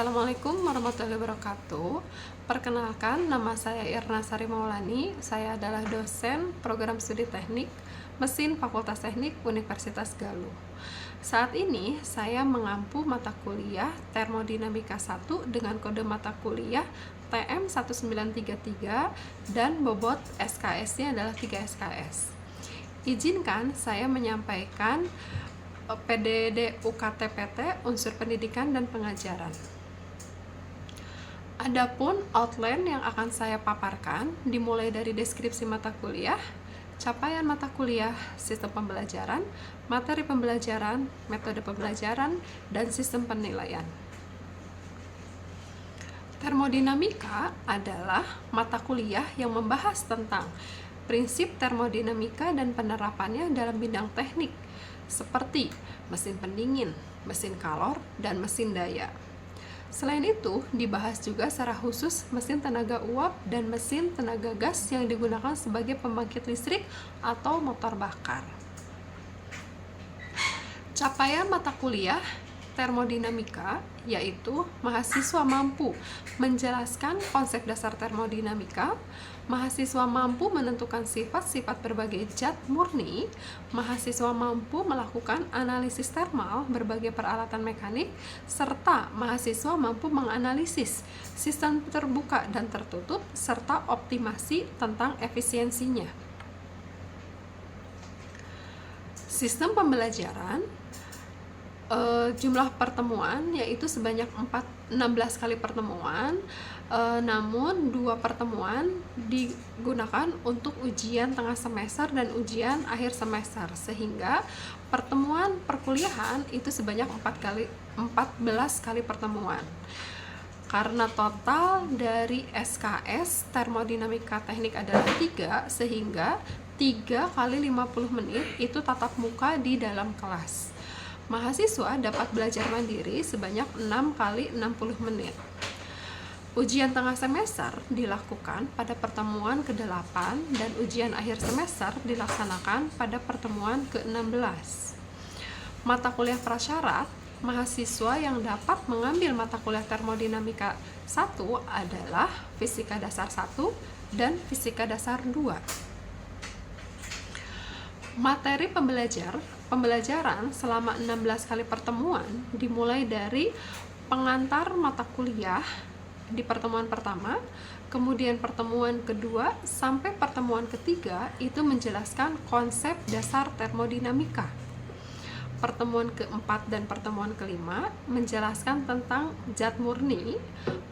Assalamualaikum warahmatullahi wabarakatuh. Perkenalkan, nama saya Irna Sari Maulani. Saya adalah dosen program studi teknik mesin Fakultas Teknik Universitas Galuh. Saat ini saya mengampu mata kuliah Termodinamika 1 dengan kode mata kuliah TM1933 dan bobot SKS-nya adalah 3 SKS. Izinkan saya menyampaikan PDD UKT-PT unsur pendidikan dan pengajaran. Adapun outline yang akan saya paparkan dimulai dari deskripsi mata kuliah, capaian mata kuliah, sistem pembelajaran, materi pembelajaran, metode pembelajaran, dan sistem penilaian. Termodinamika adalah mata kuliah yang membahas tentang prinsip termodinamika dan penerapannya dalam bidang teknik seperti mesin pendingin, mesin kalor, dan mesin daya. Selain itu, dibahas juga secara khusus mesin tenaga uap dan mesin tenaga gas yang digunakan sebagai pembangkit listrik atau motor bakar. Capaian mata kuliah termodinamika yaitu mahasiswa mampu menjelaskan konsep dasar termodinamika, mahasiswa mampu menentukan sifat-sifat berbagai zat murni, mahasiswa mampu melakukan analisis termal berbagai peralatan mekanik, serta mahasiswa mampu menganalisis sistem terbuka dan tertutup serta optimasi tentang efisiensinya. Sistem pembelajaran, jumlah pertemuan yaitu sebanyak 16 kali pertemuan, namun 2 pertemuan digunakan untuk ujian tengah semester dan ujian akhir semester, sehingga pertemuan perkuliahan itu sebanyak 14 kali pertemuan. Karena total dari SKS termodinamika teknik adalah 3, sehingga 3 kali 50 menit itu tatap muka di dalam kelas. Mahasiswa dapat belajar mandiri sebanyak 6 kali 60 menit. Ujian tengah semester dilakukan pada pertemuan ke-8 dan ujian akhir semester dilaksanakan pada pertemuan ke-16. Mata kuliah prasyarat, mahasiswa yang dapat mengambil mata kuliah termodinamika 1 adalah fisika dasar 1 dan fisika dasar 2. Materi pembelajaran selama 16 kali pertemuan dimulai dari pengantar mata kuliah di pertemuan pertama, kemudian pertemuan kedua sampai pertemuan ketiga itu menjelaskan konsep dasar termodinamika. Pertemuan keempat dan pertemuan kelima menjelaskan tentang zat murni.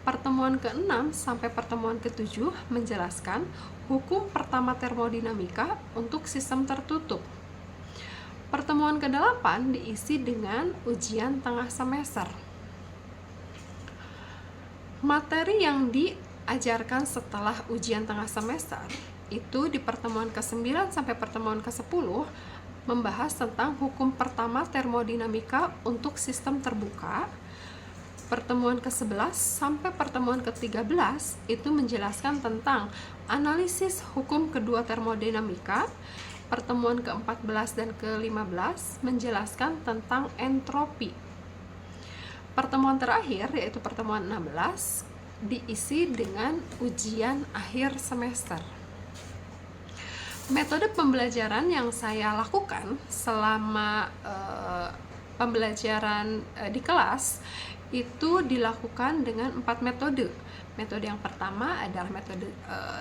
Pertemuan ke-6 sampai pertemuan ke-7 menjelaskan hukum pertama termodinamika untuk sistem tertutup. Pertemuan ke-8 diisi dengan ujian tengah semester. Materi yang diajarkan setelah ujian tengah semester itu di pertemuan ke-9 sampai pertemuan ke-10 membahas tentang hukum pertama termodinamika untuk sistem terbuka. Pertemuan ke-11 sampai pertemuan ke-13 itu menjelaskan tentang analisis hukum kedua termodinamika. Pertemuan ke-14 dan ke-15 menjelaskan tentang entropi. Pertemuan terakhir yaitu pertemuan 16 diisi dengan ujian akhir semester. Metode pembelajaran yang saya lakukan selama pembelajaran di kelas itu dilakukan dengan 4 metode. Metode yang pertama adalah metode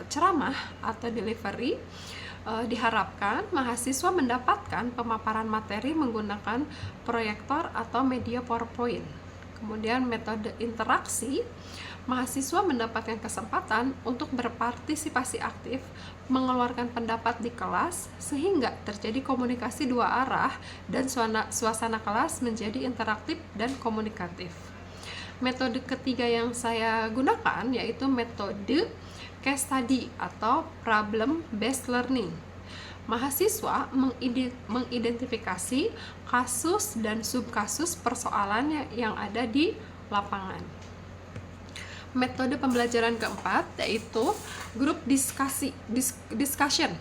ceramah atau delivery. Diharapkan mahasiswa mendapatkan pemaparan materi menggunakan proyektor atau media PowerPoint. Kemudian metode interaksi, mahasiswa mendapatkan kesempatan untuk berpartisipasi aktif, mengeluarkan pendapat di kelas, sehingga terjadi komunikasi dua arah dan suasana kelas menjadi interaktif dan komunikatif. Metode ketiga yang saya gunakan yaitu metode case study atau problem based learning. Mahasiswa mengidentifikasi kasus dan subkasus persoalan yang ada di lapangan. Metode pembelajaran keempat yaitu group discussion.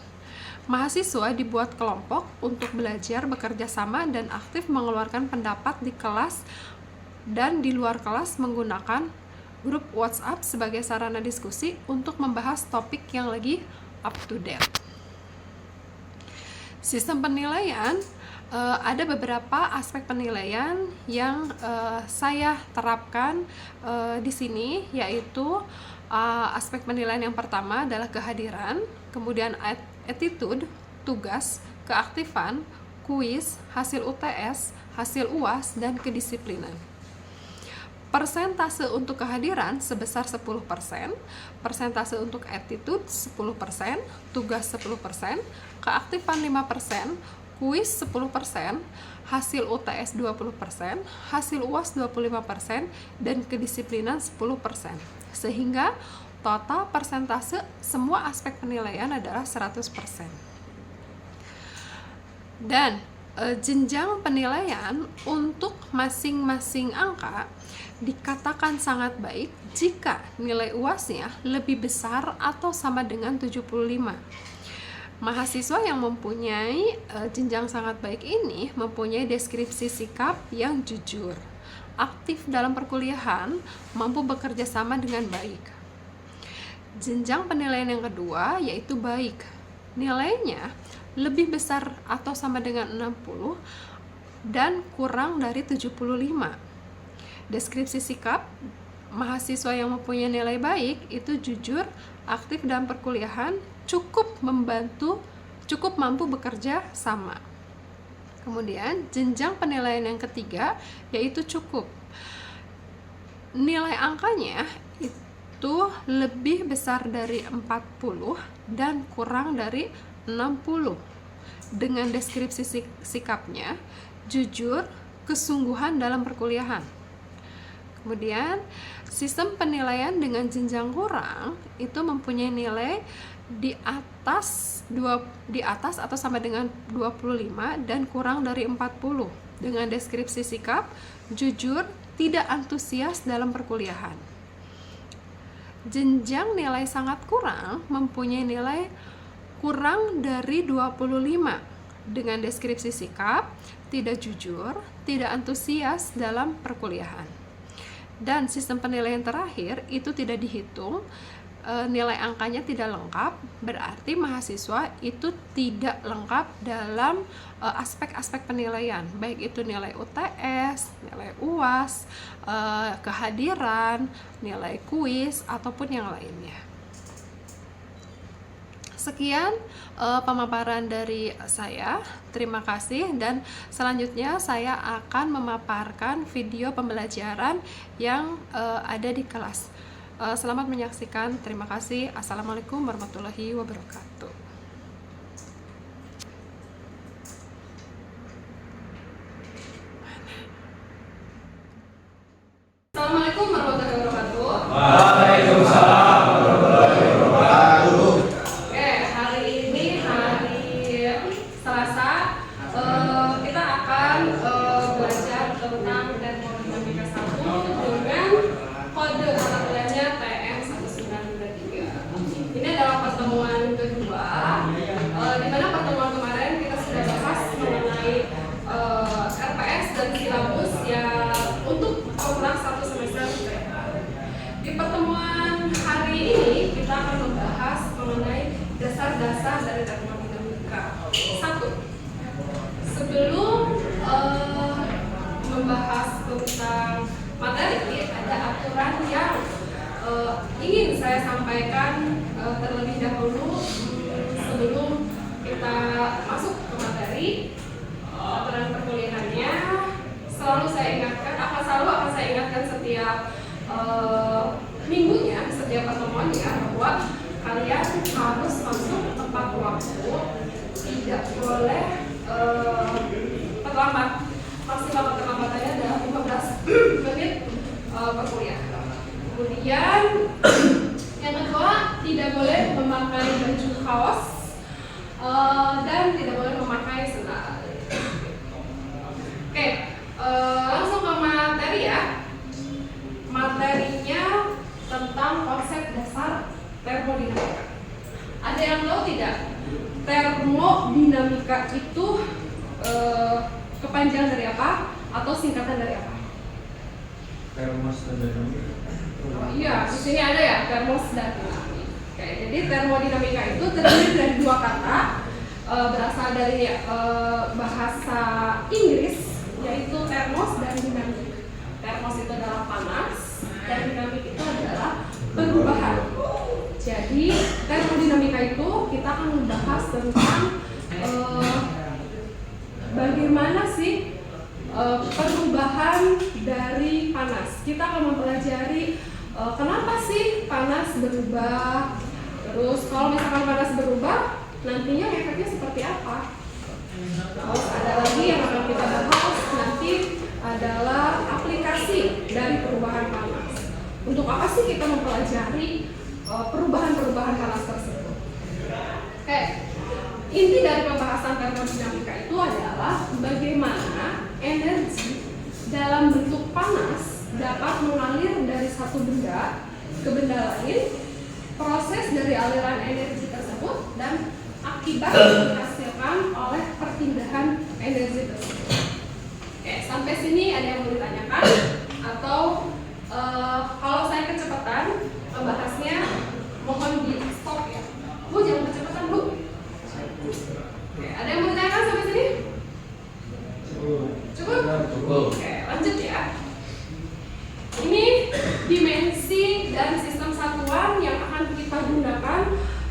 Mahasiswa dibuat kelompok untuk belajar bekerja sama dan aktif mengeluarkan pendapat di kelas dan di luar kelas menggunakan grup WhatsApp sebagai sarana diskusi untuk membahas topik yang lagi up to date. Sistem penilaian, ada beberapa aspek penilaian yang saya terapkan di sini, yaitu aspek penilaian yang pertama adalah kehadiran, kemudian attitude, tugas, keaktifan, kuis, hasil UTS, hasil UAS, dan kedisiplinan. Persentase untuk kehadiran sebesar 10%, persentase untuk attitude 10%, tugas 10%, keaktifan 5%, kuis 10%, hasil UTS 20%, hasil UAS 25%, dan kedisiplinan 10%. Sehingga total persentase semua aspek penilaian adalah 100%. Dan jenjang penilaian untuk masing-masing angka dikatakan sangat baik jika nilai UAS-nya lebih besar atau sama dengan 75. Mahasiswa yang mempunyai jenjang sangat baik ini mempunyai deskripsi sikap yang jujur, aktif dalam perkuliahan, mampu bekerja sama dengan baik. Jenjang penilaian yang kedua yaitu baik. Nilainya lebih besar atau sama dengan 60 dan kurang dari 75. Deskripsi sikap mahasiswa yang mempunyai nilai baik itu jujur, aktif dalam perkuliahan, cukup mampu bekerja sama. Kemudian jenjang penilaian yang ketiga yaitu cukup. Nilai angkanya itu lebih besar dari 40 dan kurang dari 60. Dengan deskripsi sikapnya jujur, kesungguhan dalam perkuliahan. Kemudian sistem penilaian dengan jenjang kurang itu mempunyai nilai di atas atau sama dengan 25 dan kurang dari 40 dengan deskripsi sikap jujur, tidak antusias dalam perkuliahan. Jenjang nilai sangat kurang mempunyai nilai kurang dari 25 dengan deskripsi sikap tidak jujur, tidak antusias dalam perkuliahan. Dan sistem penilaian terakhir itu tidak dihitung, nilai angkanya tidak lengkap, berarti mahasiswa itu tidak lengkap dalam aspek-aspek penilaian, baik itu nilai UTS, nilai UAS, kehadiran, nilai kuis, ataupun yang lainnya. Sekian pemaparan dari saya, terima kasih, dan selanjutnya saya akan memaparkan video pembelajaran yang ada di kelas. Selamat menyaksikan, terima kasih. Assalamualaikum warahmatullahi wabarakatuh. Assalamualaikum warahmatullahi wabarakatuh. Waalaikumsalam warahmatullahi wabarakatuh. Oke, hari ini hari Selasa, kita akan belajar tentang termodinamika 1 dengan kode mata kuliahnya TM1923. Ini adalah pertemuan kedua, di mana pertemuan kemarin kita sudah bahas mengenai RPS dan silabus ya untuk program 1 semester. Di pertemuan hari ini kita akan membahas mengenai dasar-dasar dari termodinamika 1. Sebelum membahas tentang materi, ada aturan yang ingin saya sampaikan terlebih dahulu sebelum kita masuk ke materi. Aturan perkuliahannya selalu saya ingatkan, akan saya ingatkan setiap minggunya, setiap pertemuannya, bahwa kalian harus masuk tepat waktu, tidak boleh terlambat. Maksimal keterlambatannya adalah 15 menit perkuliahan. Kemudian yang kedua, tidak boleh memakai baju kaos dan tidak boleh memakai sendal. Oke, langsung ke materi ya. Materinya tentang konsep dasar termodinamika. Ada yang tahu tidak? Termodinamika itu kepanjangan dari apa atau singkatan dari apa? termos dan dinamik. Oh, iya, di sini ada ya termos dan dinamik. Oke, jadi termodinamika itu terdiri dari dua kata, berasal dari bahasa Inggris, yaitu termos dan dinamik. Termos itu adalah panas dan dinamik itu adalah perubahan. Jadi termodinamika itu kita akan membahas tentang bagaimana sih perubahan dari panas. Kita akan mempelajari kenapa sih panas berubah. Terus kalau misalkan panas berubah, nantinya efeknya seperti apa. Terus ada lagi yang akan kita bahas nanti adalah aplikasi dari perubahan panas. Untuk apa sih kita mempelajari perubahan-perubahan panas tersebut? Oke, inti dari pembahasan termodinamika itu adalah bagaimana energi dalam bentuk panas dapat mengalir dari satu benda ke benda lain, proses dari aliran energi tersebut, dan akibat yang dihasilkan oleh perpindahan energi tersebut. Oke, sampai sini ada yang mau ditanyakan? Atau kalau saya kecepatan membahasnya, mohon di stop ya. Bu, jangan kecepatan, Bu. Oke, ada yang mau ditanyakan sampai sini? Cukup? Cukup. Oke, lanjut ya. Ini dimensi dan sistem satuan yang akan kita gunakan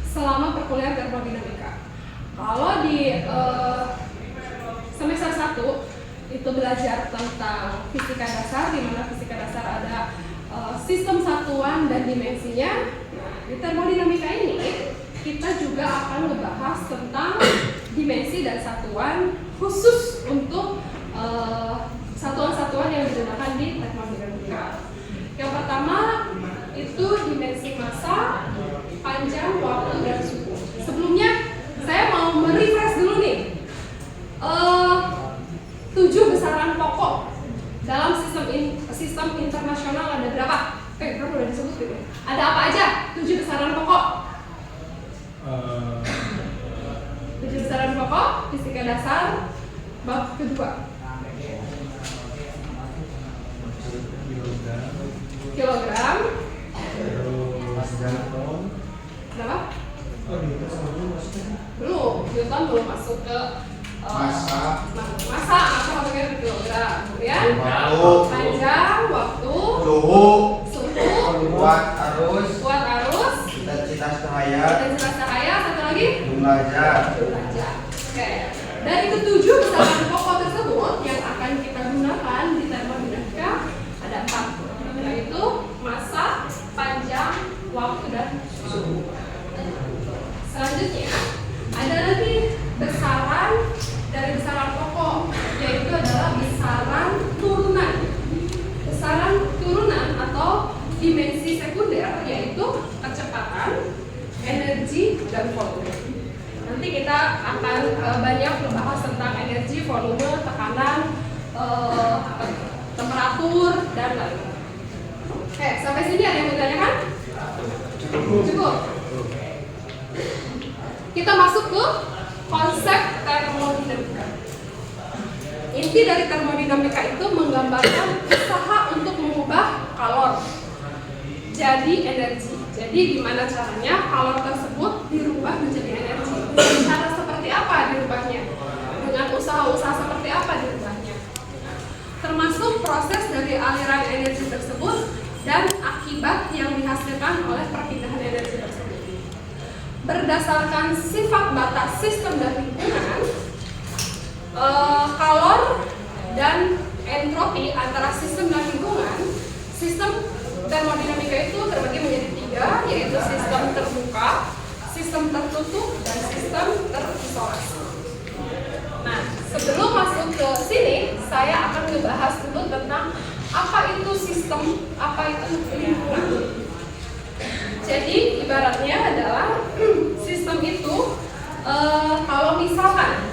selama perkuliahan termodinamika. Kalau di semester 1 itu belajar tentang fisika dasar, di mana fisika dasar ada sistem satuan dan dimensinya. Nah, di termodinamika ini kita juga akan membahas tentang dimensi dan satuan khusus untuk satuan-satuan yang digunakan di termodinamika. Yang pertama itu dimensi massa, panjang, waktu, dan suhu. Sebelumnya saya mau merefresh dulu nih. 7 besaran pokok dalam sistem internasional ada berapa? Berapa udah disebut gitu? Ada apa aja? 7 besaran pokok. 7 besaran pokok fisika dasar bab kedua. Kilogram. Berapa? Belum, Newton belum masuk ke massa pakai kilogram. Kemudian panjang, waktu, suhu, kuat arus, intensitas cahaya, satu lagi jumlah jam. Oke. Dari ketujuh besaran pokok tersebut yang akan kita gunakan di termodinamika ada 4, yaitu massa, panjang, waktu, dan suhu. Selanjutnya ada lagi besaran dari besaran pokok, yaitu adalah besaran turunan. Besaran turunan atau dimensi sekunder yaitu kecepatan, energi, dan volume. Nanti kita akan banyak membahas tentang energi, volume, tekanan, temperatur, dan lain-lain. Oke, sampai sini ada yang ditanyakan? Cukup. Kita masuk ke konsep termodinamika. Inti dari termodinamika itu menggambarkan usaha untuk mengubah kalor jadi energi. Jadi gimana caranya kalor tersebut dirubah menjadi energi? Cara seperti apa dirubahnya? Dengan usaha-usaha seperti apa dirubahnya? Termasuk proses dari aliran energi tersebut dan akibat yang dihasilkan oleh perpindahan energi tersebut. Berdasarkan sifat batas sistem dan lingkungan, kalor dan entropi antara sistem dan lingkungan, sistem termodinamika itu terbagi menjadi 3, yaitu sistem terbuka, sistem tertutup, dan sistem terisolasi. Nah, sebelum masuk ke sini, saya akan membahas dulu tentang apa itu sistem, apa itu lingkungan. Jadi ibaratnya adalah sistem itu kalau misalkan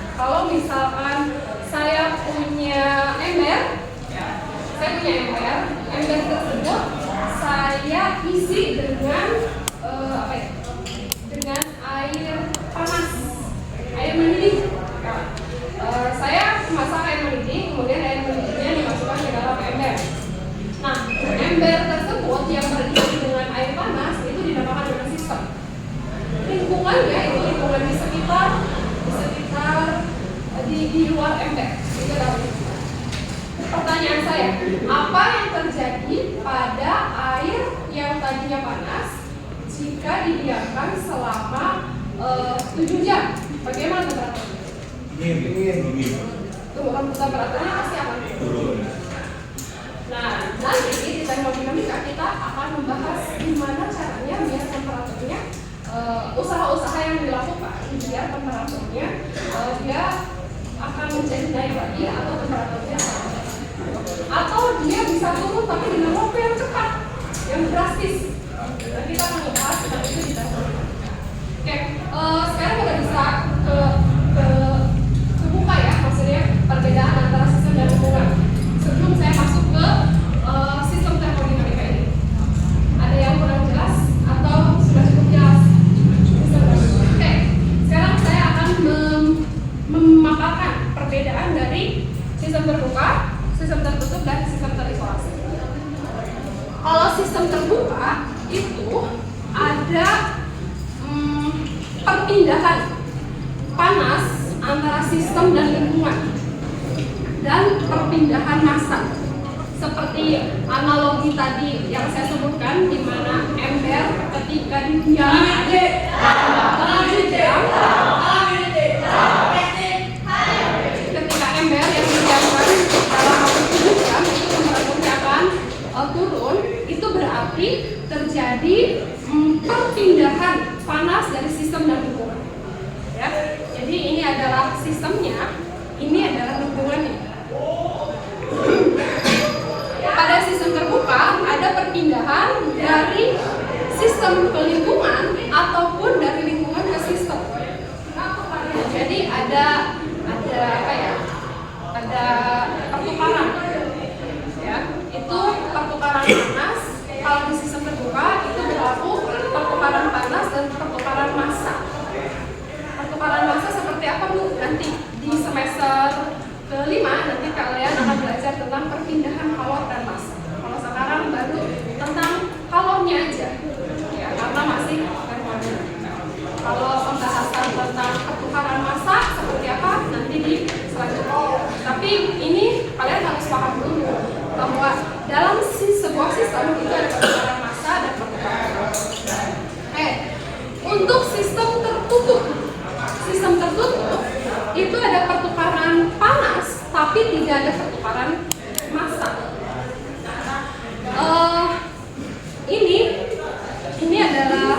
saya punya ember, ember tersebut saya isi dengan dengan air panas, air mendidih. Saya masak air mendidih, kemudian air mendidihnya dimasukkan ke dalam ember. Nah, di luar ember. Itu adalah pertanyaan saya, apa yang terjadi pada air yang tadinya panas jika didiamkan selama 7 jam? Bagaimana temperaturnya? Dingin. Temperaturnya pasti akan turun. Nah, nanti di termodinamika kita akan membahas gimana caranya biar temperaturnya, usaha-usaha yang dilakukan biar temperaturnya dia akan menjadi naik lagi atau temperaturnya sama. Atau dia bisa turun tapi dengan waktu yang cepat, yang drastis. Nah, kita akan membahas tentang itu di termodinamika. Oke, sekarang udah bisa kebuka ya, maksudnya perbedaan antara sistem dan lingkungan. Sebelum saya masuk ke sistem termodinamika ini, ada yang kurang jelas atau sudah cukup jelas? Oke, sekarang saya akan memaparkan perbedaan dari sistem terbuka, sistem tertutup, dan sistem terisolasi. Kalau sistem terbuka itu ada perpindahan panas antara sistem dan lingkungan dan perpindahan massa. Seperti analogi tadi yang saya sebutkan, di mana ember ketika didiamkan ketika ember yang didiamkan dalam waktu 7 jam itu temperaturnya akan turun, itu berarti terjadi perpindahan panas dari sistem dan lingkungan. Ya, jadi ini adalah sistemnya, ini adalah lingkungannya. Pada sistem terbuka ada perpindahan dari sistem ke lingkungan ataupun dari lingkungan ke sistem. Jadi ada apa ya? Ada pertukaran. Ya, itu pertukaran panas. Kalau di sistem terbuka itu berlaku pertukaran panas dan pertukaran massa. Pertukaran massa seperti apa Bu? Nanti di semester ke-5 nanti kalian akan belajar tentang perpindahan kalor dan massa. Kalau sekarang baru tentang kalornya aja, ya karena masih termodinamika. Kalau pembahasan tentang pertukaran massa seperti apa nanti di selanjutnya. Tapi ini kalian harus paham dulu bahwa dalam sebuah sistem itu ada pertukaran massa dan pertukaran kalor. Untuk sistem tertutup itu ada pertukaran panas tapi tidak ada pertukaran massa. Ini adalah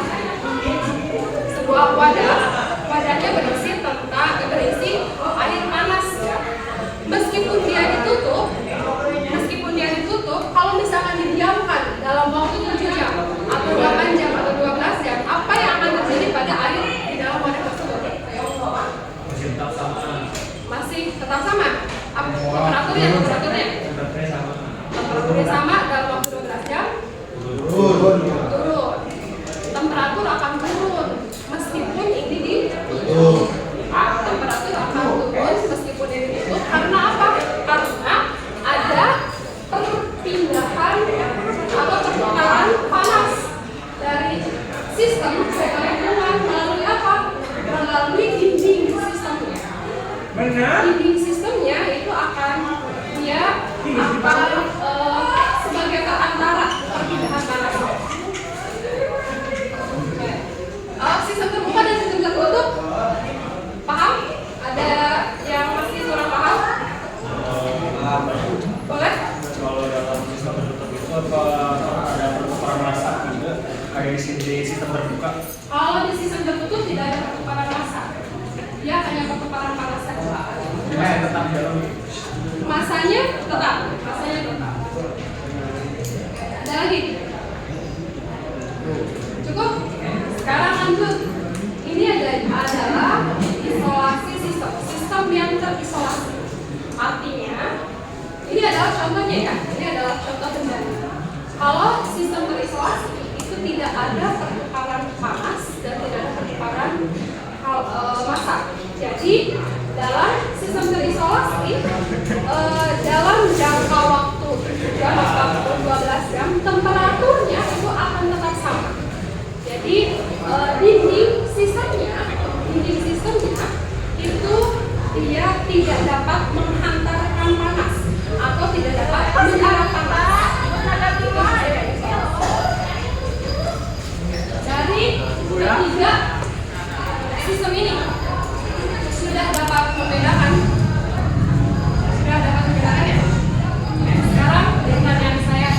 sebuah wadahnya berisi air panas ya. Meskipun dia ditutup, kalau misalkan didiamkan dalam waktu 7 jam atau 8 jam atau 12 jam, apa yang akan terjadi pada air di dalam wadah tersebut? Masih tetap sama. Temperaturnya sama dalam waktu 12 jam turun. Temperatur akan turun meskipun ini ditutup. Temperatur akan turun meskipun ini ditutup. Karena apa? Karena ada perpindahan atau pertukaran panas dari sistem ke lingkungan melalui apa? Melalui dinding sistemnya. Dinding sistemnya itu akan sebagai perantara perpindahan panas. Sistem terbuka dan sistem tertutup paham? Ada yang masih kurang paham? Boleh? Kalau dalam sistem tertutup itu apa ada pertukaran massa juga kayak di sistem terbuka? Kalau di sistem tertutup tidak ada pertukaran massa, dia hanya pertukaran panas saja. Tetap di dalam. Masanya tetap. Ada lagi? Cukup? Sekarang lanjut. Ini adalah isolasi sistem yang terisolasi. Artinya, ini adalah contohnya ya. Ini adalah contoh bencana. Kalau sistem terisolasi itu tidak ada pertukaran panas dan tidak ada pertukaran massa. Jadi dalam sistem terisolasi dalam jangka waktu 12 jam temperaturnya itu akan tetap sama. Jadi dinding sistemnya itu dia tidak dapat menghantarkan panas atau tidak dapat mengarah panas. Dari ketiga sistem ini sudah dapat membedakan. Sudah dapat membedakan ya? Oke, sekarang pertanyaan saya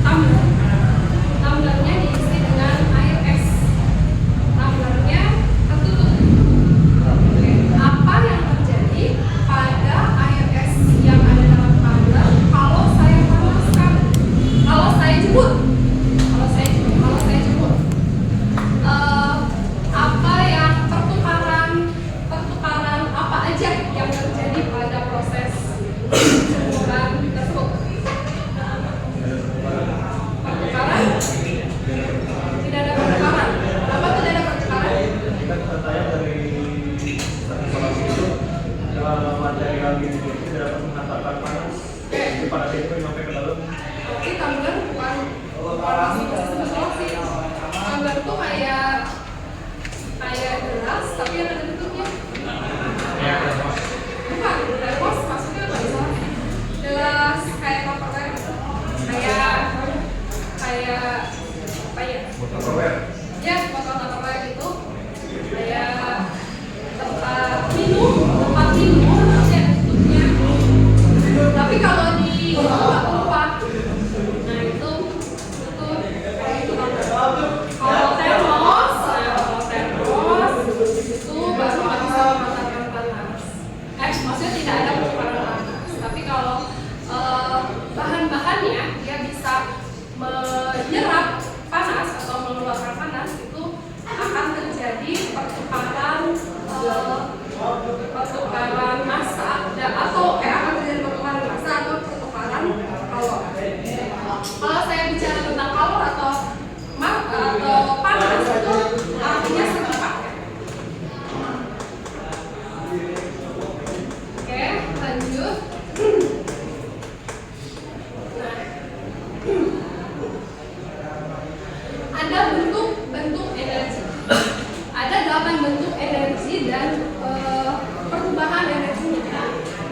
tumbler. Tumblernya diisi dengan air es. Tumblernya tertutup. Oke, apa yang terjadi pada air es yang ada dalam tumbler kalau saya panaskan? Kalau saya jemur? Apa yang pertukaran apa aja yang terjadi pada proses jemuran tersebut? Pertukaran? Tidak ada pertukaran. Kenapa tidak ada pertukaran? Kan katanya dari isolasi itu material ini tidak dapat menghantarkan panas. Jadi panas itu sampai ke dalam. Tapi tumbler bukan sistem isolasi. Tumbler itu kayak gelas tapi yang ada tutupnya. Bukan, termos maksudnya apa isolasi? Gelas kayak Tupperware gitu. Kayak apa ya? Botol Tupperware. Ya, botol Tupperware gitu. Kayak tempat minum nanti ada tutupnya. Tapi kalau di nggak keluar. Nah itu kalau termos itu baru nggak bisa memancarkan panas. Maksudnya tidak ada pertukaran panas. Tapi kalau bahan-bahannya dia bisa menyerap panas atau mengeluarkan panas, itu akan terjadi pertukaran massa atau akan terjadi pertukaran massa atau pertukaran kalor. Kalau saya bicara tentang kalor atau panas itu artinya setempat. Oke, lanjut. Ada bentuk energi. Ada 8 bentuk energi dan perubahan energinya.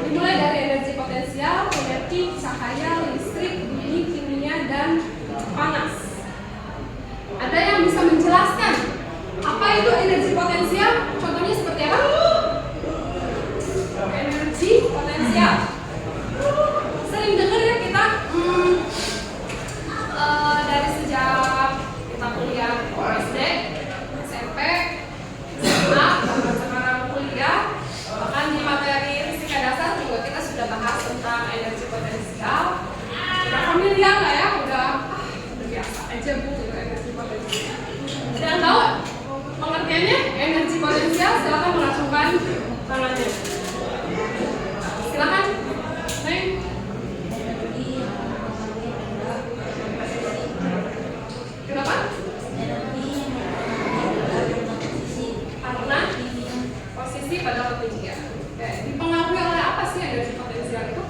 Dimulai dari energi potensial, kinetik, cahaya, listrik, bunyi, kimia, dan panas. Ada yang bisa menjelaskan apa itu energi potensial? Contohnya seperti apa? Energi potensial. Sering dengar ya kita dari sejak kita kuliah SD, SMP, SMA, bahkan sekarang kuliah, bahkan di materi fisika dasar juga kita sudah bahas tentang energi potensial. Udah familiar lah ya, udah biasa aja bu energi potensial. Dan tahu pengertiannya energi potensial? Silakan melangsungkan tangannya. Silakan, Neng. Kenapa? Karena posisi pada ketinggian. Dipengaruhi oleh apa sih energi potensial itu?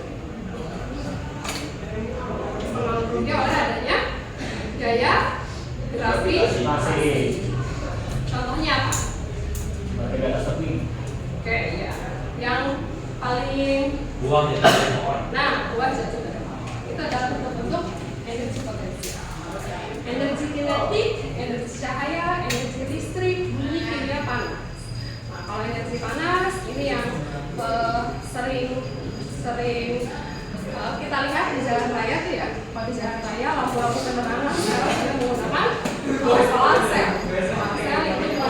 Dipengaruhi oleh adanya gaya gravitasi. Contohnya apa? Oke, ya. Yang paling Buang ya. buah jatuh dari bawah. Itu adalah bentuk-bentuk energi potensial. Energi kinetik, energi cahaya, energi listrik, bunyi, kimia, panas. Nah, kalau energi panas ini yang sering kita lihat di jalan raya tuh ya. Kalau di jalan raya lampu-lampu penerangan sekarang sudah menggunakan solar cell. Solar cell itu juga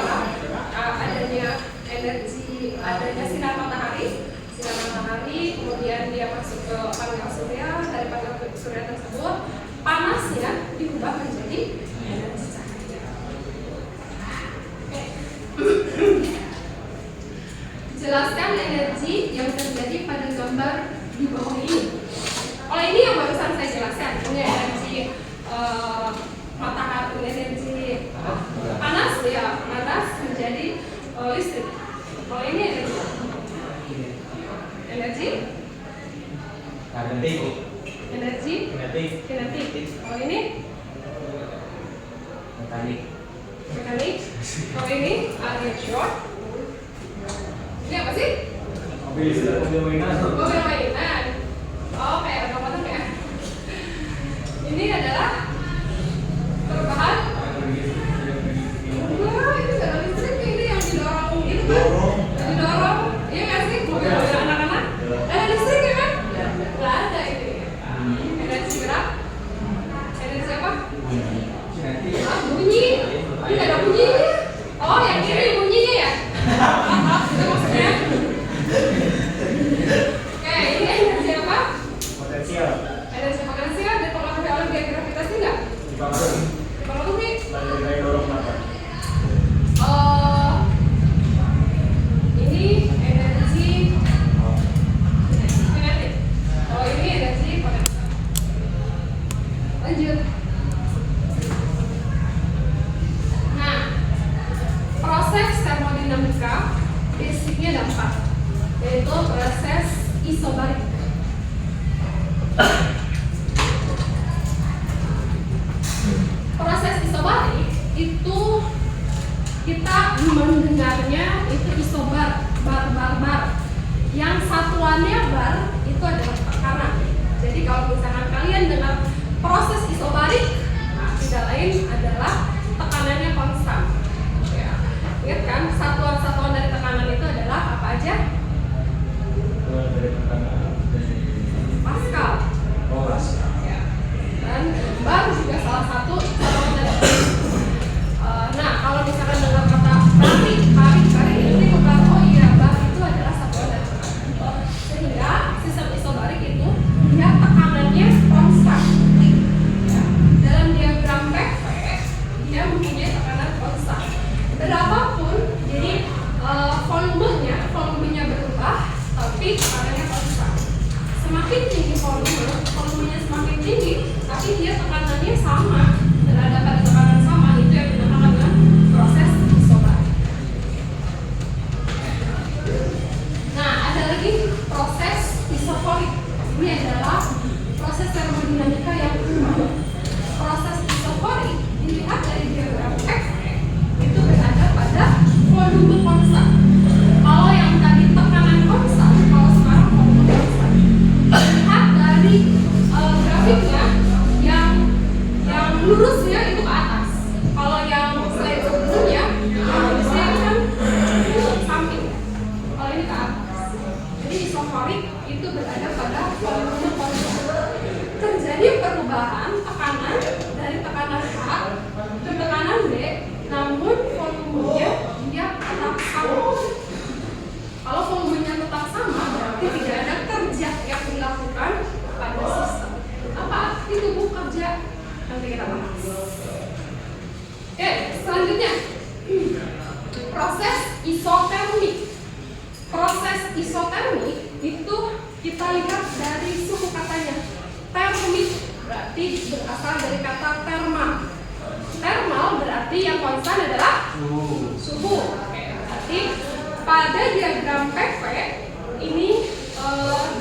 adanya sinar matahari, kemudian dia masuk ke panel surya. Dari panel surya tersebut panasnya diubah menjadi energi cahaya. Jelaskan energi yang terjadi pada gambar di bawah ini. Kalau ini yang barusan saya jelaskan, ini energi matahari, energi panas ya, panas menjadi listrik. Kalau ini energi kinetik. Kalau ini Mekanik. Kalau ini air short. Ini apa sih? Mobil mainan. Mobil mainan. Oh, kayak roda ya. Ini adalah perubahan. Wah, ini nggak ada listrik, ini yang didorong gitu kan? Didorong, iya nggak sih? Mobil anak-anak. Ada listrik ya kan? Nggak ada ini. Energi gerak. Energi apa? Ah, bunyi. Ini nggak ada bunyinya. Oh, yang ini bunyinya ya? Itu maksudnya. Oke, ini energi apa? Potensial. Energi potensial dipengaruhi oleh gaya gravitasi nggak? Dipengaruhi. Dipengaruhi. Dari dorong apa? Ini energi kinetik. Oh, ini energi potensial. Lanjut. Nah, proses termodinamika basicnya ada 4, yaitu proses isobarik. Proses isobarik itu kita mendengarnya itu isobar, bar. Yang satuannya bar itu adalah tekanan. Jadi kalau misalkan kalian dengar proses isobarik, nah, tidak lain adalah tekanannya konstan. Ya. Ingat kan, satuan-satuan dari tekanan itu adalah apa aja? Dari tekanan dari Pascal. Pascal. Ya. Dan bar juga salah satu satuan dari nah, kalau misalkan dengar kata tarik ini bukan, oh iya, bar itu adalah satuan dari tekanan. Sehingga sistem isobarik itu dia tekanannya konstan. Ya. Dalam diagram PV dia mempunyai tekanan konstan. Berapapun, jadi volumenya berubah, tapi tekanannya konstan. Semakin tinggi volumenya semakin tinggi, tapi dia tekanannya sama, berada pada tekanan sama, itu yang dinamakan dengan proses isobarik. Nah, ada lagi proses isoforik. Ini adalah proses termodinamika yang kedua. Proses isoforik dilihat dari diagram X itu berada pada volume konstan. Kalau yang tadi tekanan konstan, kalau sekarang volume konstan. Lihat dari grafiknya yang lurusnya itu ke atas. Kalau yang slide sebelumnya, yang lurusnya kan ke samping. Kalau ini ke atas. Jadi isoforik itu berada pada volume konstan. Terjadi perubahan tekanan dari tekanan A ke tekanan B, namun volumenya dia tetap sama. Kalau volumenya tetap sama, berarti tidak ada kerja yang dilakukan pada sistem. Apa arti tubuh kerja? Nanti kita bahas. Oke, selanjutnya proses isotermik. Proses isotermik itu kita lihat dari suku katanya. Termik berarti berasal dari kata thermal. Thermal berarti yang konstan adalah suhu. Oke, berarti pada diagram PV ini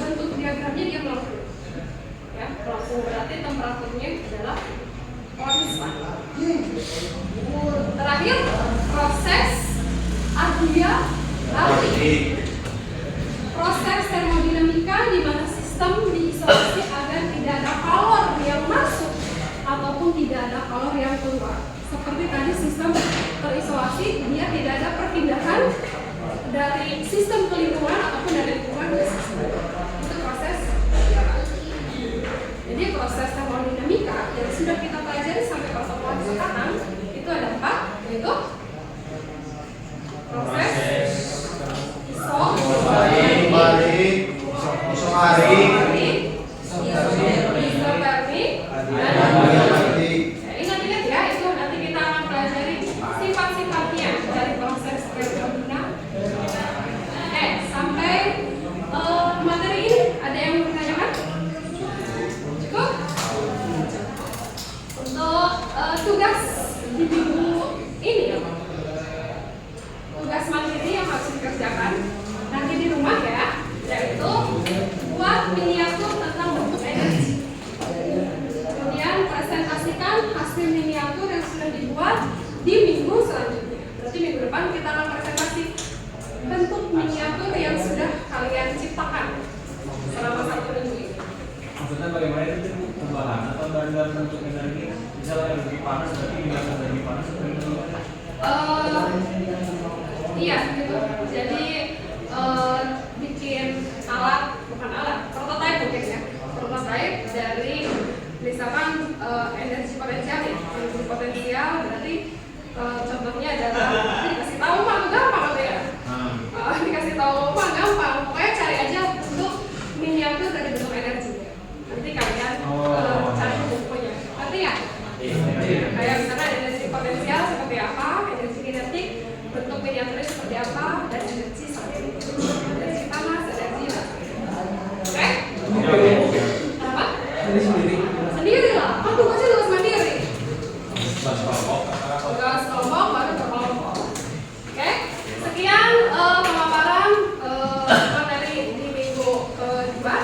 bentuk diagramnya dia melengkung. Ya, melengkung berarti temperaturnya adalah konstan. Terakhir proses adiabatik. Proses termodinamika di mana sistem diisolasi agar tidak ada kalor yang masuk ataupun tidak ada kalor yang keluar. Seperti tadi sistem terisolasi, dia tidak ada perpindahan dari sistem ke lingkungan ataupun dari lingkungan ke sistem. Itu proses adiabatik. Jadi proses termodinamika yang sudah kita pelajari sampai pertemuan sekarang itu ada 4, yaitu proses Isobarik, isotermik, dan adiabatik. ingat-ingat ya, itu nanti kita akan pelajari sifat-sifatnya dari proses termodinamika. Sampai materi ini ada yang mau ditanyakan? Cukup? Untuk tugas di minggu ini Iya gitu. Jadi bikin alat, bukan alat, prototipe mungkin ya. Prototipe dari misalkan energi potensial nih. Energi potensial berarti contohnya adalah dikasih tahu mah gampang gitu ya. Dikasih tahu mah gampang. Pokoknya cari aja untuk miniatur dari bentuk energi. Nanti kalian cari bukunya. Ngerti ya? Kayak misalkan energi potensial seperti apa, energi kinetik, bentuk miniaturnya seperti apa, dan energi seperti itu. Energi panas, energi oke? Apa? Sendiri lah. Kan tugasnya tugas mandiri. Tugas kelompok baru berkelompok. Oke? Sekian pemaparan materi di minggu kedua.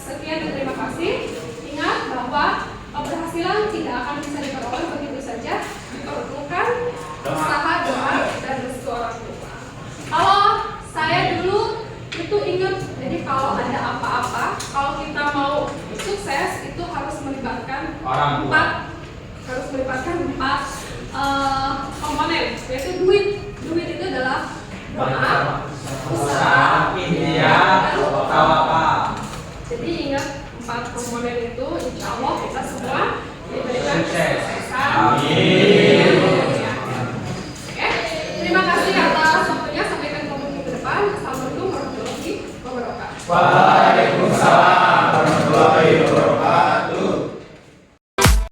Sekian dan terima kasih. Ingat bahwa keberhasilan tidak akan bisa diperoleh begitu saja, diperlukan usaha, doa, dan restu orang tua. Kalau saya dulu itu ingat, jadi kalau ada apa-apa, kalau kita mau sukses itu harus melibatkan empat komponen, yaitu duit. Duit itu adalah doa, usaha, dan tawakal. Jadi ingat 4 komponen itu, insya Allah kita semua diberikan kesuksesan. Amin. Oke, terima kasih atas waktunya. Sampai ketemu minggu depan. Assalamualaikum warahmatullahi wabarakatuh.